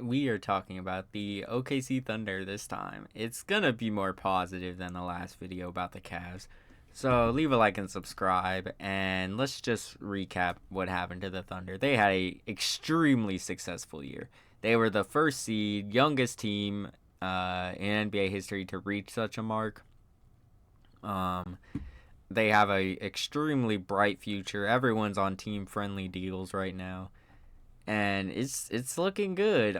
we are talking about the OKC Thunder this time. It's gonna be more positive than the last video about the Cavs. So leave a like and subscribe, and let's just recap what happened to the Thunder. They had a extremely successful year. They were the first seed, youngest team in NBA history to reach such a mark. Um, they have a extremely bright future. Everyone's on team friendly deals right now, and it's looking good.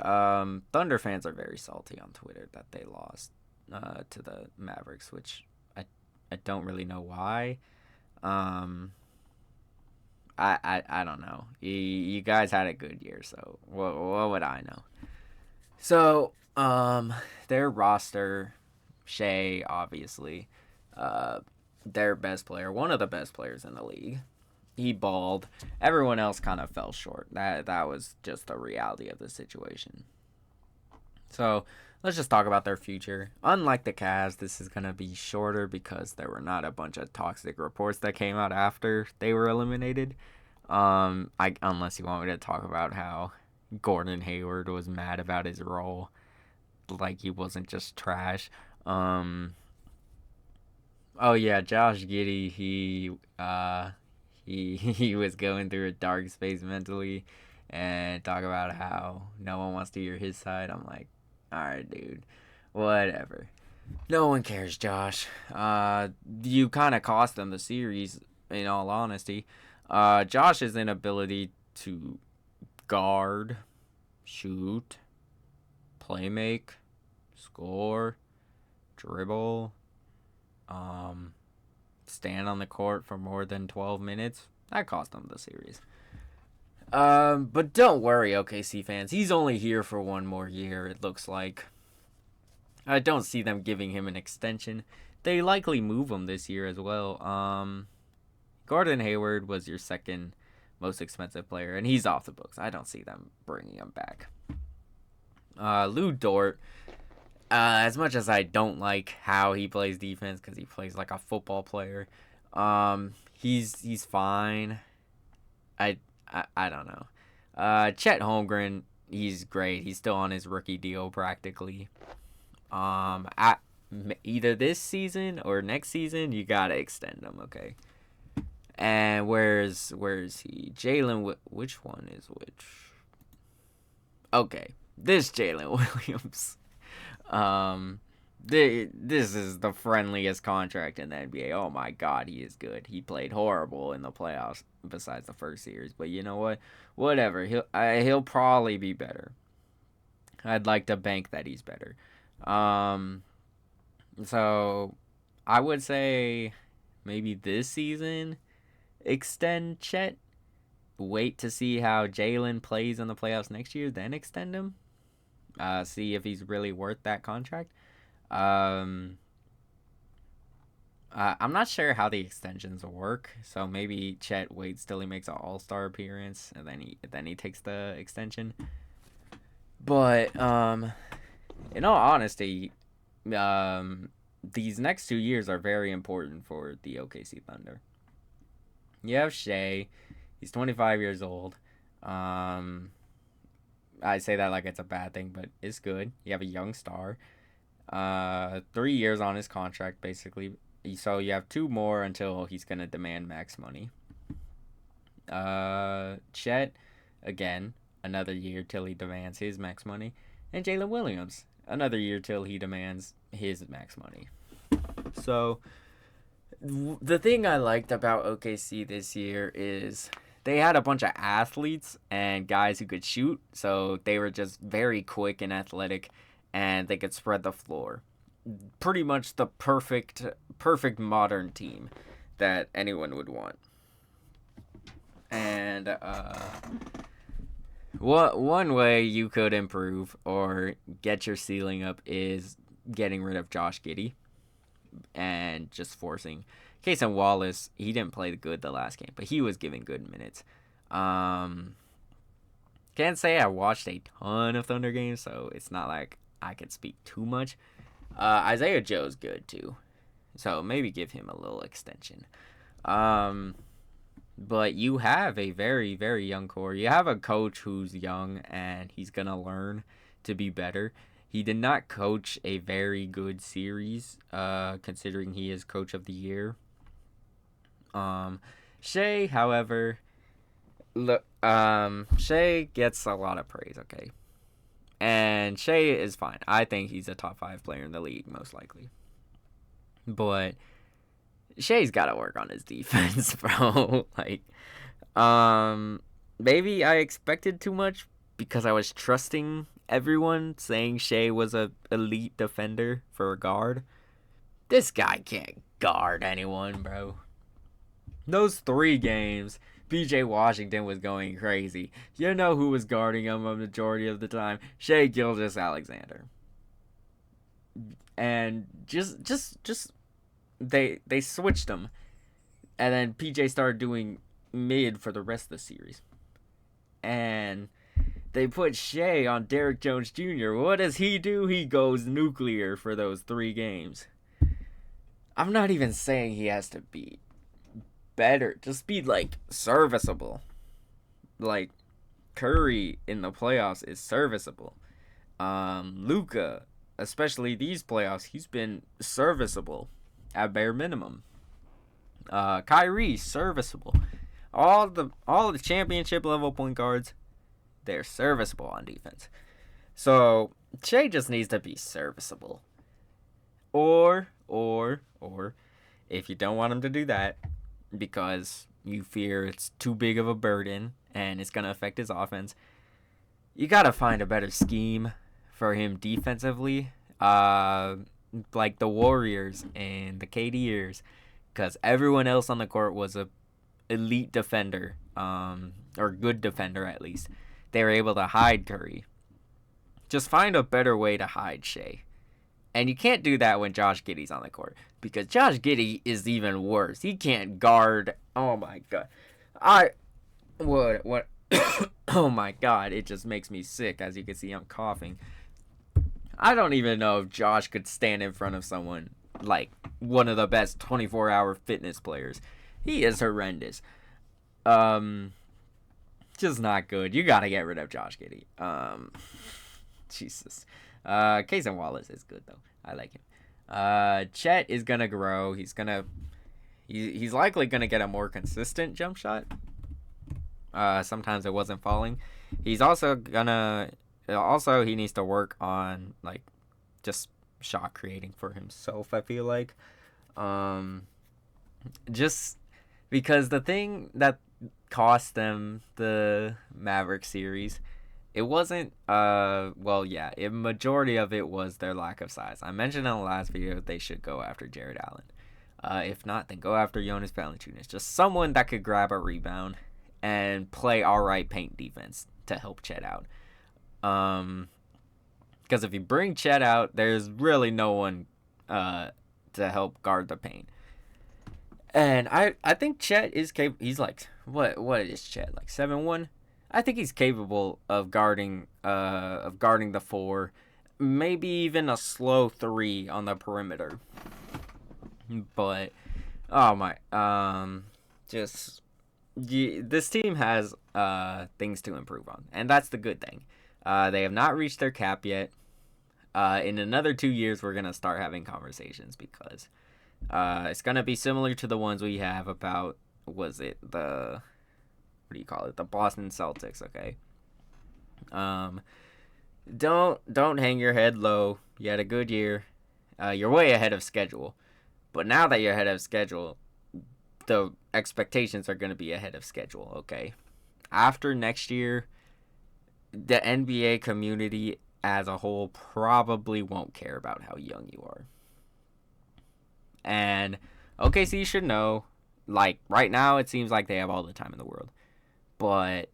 Thunder fans are very salty on Twitter that they lost to the Mavericks, which I don't really know why. Um, I don't know. You guys had a good year, so what would I know? So their roster, Shea obviously, uh, their best player, one of the best players in the league. He balled. Everyone else kind of fell short. That was just the reality of the situation. So let's just talk about their future. Unlike the Cavs, this is gonna be shorter because there were not a bunch of toxic reports that came out after they were eliminated. Unless you want me to talk about how Gordon Hayward was mad about his role, like he wasn't just trash. Oh yeah, Josh Giddey, he was going through a dark space mentally, and talk about how no one wants to hear his side. I'm like, all right, dude, whatever. No one cares, Josh. You kind of cost them the series, in all honesty. Josh's inability to guard, shoot, play make, score, dribble, stand on the court for more than 12 minutes, that cost them the series. But don't worry, OKC fans. He's only here for one more year, it looks like. I don't see them giving him an extension. They likely move him this year as well. Gordon Hayward was your second most expensive player, and he's off the books. I don't see them bringing him back. Lou Dort, as much as I don't like how he plays defense because he plays like a football player, he's fine. I don't know. Chet Holmgren, he's great. He's still on his rookie deal practically. Either this season or next season, you gotta extend him, okay? And where's he? Jalen, which one is which? Okay, this Jalen Williams. This is the friendliest contract in the NBA. Oh my God, he is good. He played horrible in the playoffs besides the first series, but you know what? Whatever. He'll probably be better. I'd like to bank that he's better. So I would say maybe this season extend Chet. Wait to see how Jalen plays in the playoffs next year, then extend him. See if he's really worth that contract. I'm not sure how the extensions work, so maybe Chet waits till he makes an All-Star appearance and then he takes the extension. But in all honesty, these next 2 years are very important for the OKC Thunder. You have Shea. He's 25 years old. I say that like it's a bad thing, but it's good. You have a young star. 3 years on his contract, basically. So you have 2 more until he's going to demand max money. Chet, again, another year till he demands his max money. And Jalen Williams, another year till he demands his max money. So the thing I liked about OKC this year is they had a bunch of athletes and guys who could shoot, so they were just very quick and athletic, and they could spread the floor. Pretty much the perfect modern team that anyone would want. And one way you could improve or get your ceiling up is getting rid of Josh Giddey and just forcing Cason Wallace. He didn't play good the last game, but he was giving good minutes. Can't say I watched a ton of Thunder games, so it's not like I could speak too much. Isaiah Joe's good too, so maybe give him a little extension. But you have a very, very young core. You have a coach who's young and he's going to learn to be better. He did not coach a very good series, considering he is coach of the year. Shea, however, look, Shea gets a lot of praise, okay? And Shea is fine. I think he's a top 5 player in the league, most likely. But Shea's got to work on his defense, bro. Maybe I expected too much because I was trusting everyone saying Shea was a elite defender for a guard. This guy can't guard anyone, bro. Those 3 games, PJ Washington was going crazy. You know who was guarding him a majority of the time? Shea Gilgeous-Alexander. And just they switched him, and then PJ started doing mid for the rest of the series, and they put Shea on Derrick Jones Jr. What does he do? He goes nuclear for those 3 games. I'm not even saying he has to be better, just be like serviceable. Like Curry in the playoffs is serviceable. Luka, especially these playoffs, he's been serviceable at bare minimum. Kyrie, serviceable. All the championship level point guards, they're serviceable on defense. So Shea just needs to be serviceable. Or if you don't want him to do that because you fear it's too big of a burden and it's gonna affect his offense, you gotta find a better scheme for him defensively. Like the Warriors and the KD years, because everyone else on the court was a elite defender, or good defender at least. They were able to hide Curry. Just find a better way to hide Shea. And you can't do that when Josh Giddey's on the court, because Josh Giddey is even worse. He can't guard. Oh my god. What oh my god, it just makes me sick. As you can see, I'm coughing. I don't even know if Josh could stand in front of someone like one of the best 24-hour fitness players. He is horrendous. Just not good. You gotta get rid of Josh Giddey. Jesus. Cason Wallace is good though. I like him. Chet is gonna grow. He's likely gonna get a more consistent jump shot. Sometimes it wasn't falling. He's also gonna. Also, he needs to work on like just shot creating for himself. I feel like, just because the thing that cost them the Maverick series, it wasn't a majority of it was their lack of size. I mentioned in the last video they should go after Jared Allen. If not, then go after Jonas Valanciunas. Just someone that could grab a rebound and play alright paint defense to help Chet out. Because if you bring Chet out, there's really no one to help guard the paint. And I think Chet is capable. He's like, what is Chet, like 7'1"? I think he's capable of guarding the 4, maybe even a slow 3 on the perimeter. But oh my, this team has things to improve on, and that's the good thing. They have not reached their cap yet. In another 2 years, we're gonna start having conversations because it's gonna be similar to the ones we have about the Boston Celtics. Okay. Don't hang your head low. You had a good year. You're way ahead of schedule, but now that you're ahead of schedule, the expectations are gonna be ahead of schedule. Okay. After next year, the NBA community as a whole probably won't care about how young you are. And OKC should know, like, right now it seems like they have all the time in the world. But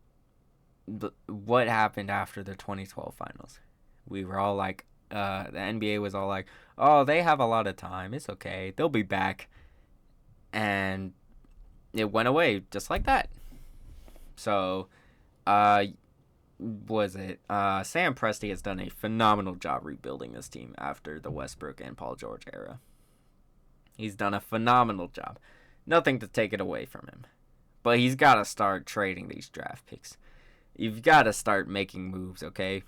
what happened after the 2012 finals? We were all like, the NBA was all like, oh, they have a lot of time. It's okay. They'll be back. And it went away just like that. So, Sam Presti has done a phenomenal job rebuilding this team after the Westbrook and Paul George era. He's done a phenomenal job. Nothing to take it away from him. But he's got to start trading these draft picks. You've got to start making moves, okay?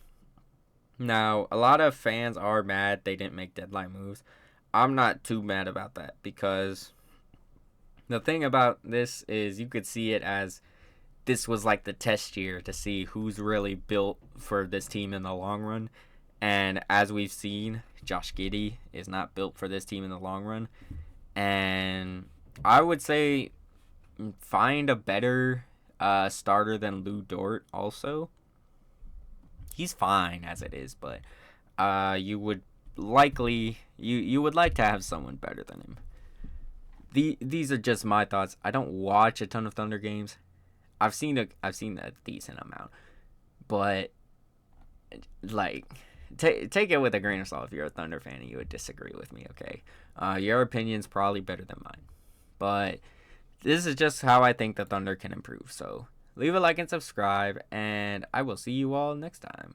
Now, a lot of fans are mad they didn't make deadline moves. I'm not too mad about that because the thing about this is you could see it as this was like the test year to see who's really built for this team in the long run. And as we've seen, Josh Giddey is not built for this team in the long run. And I would say find a better starter than Lou Dort also. He's fine as it is, but you would likely you would like to have someone better than him. These are just my thoughts. I don't watch a ton of Thunder games. I've seen a decent amount, but like take it with a grain of salt if you're a Thunder fan and you would disagree with me. Okay, your opinion's probably better than mine, but this is just how I think the Thunder can improve. So leave a like and subscribe, and I will see you all next time.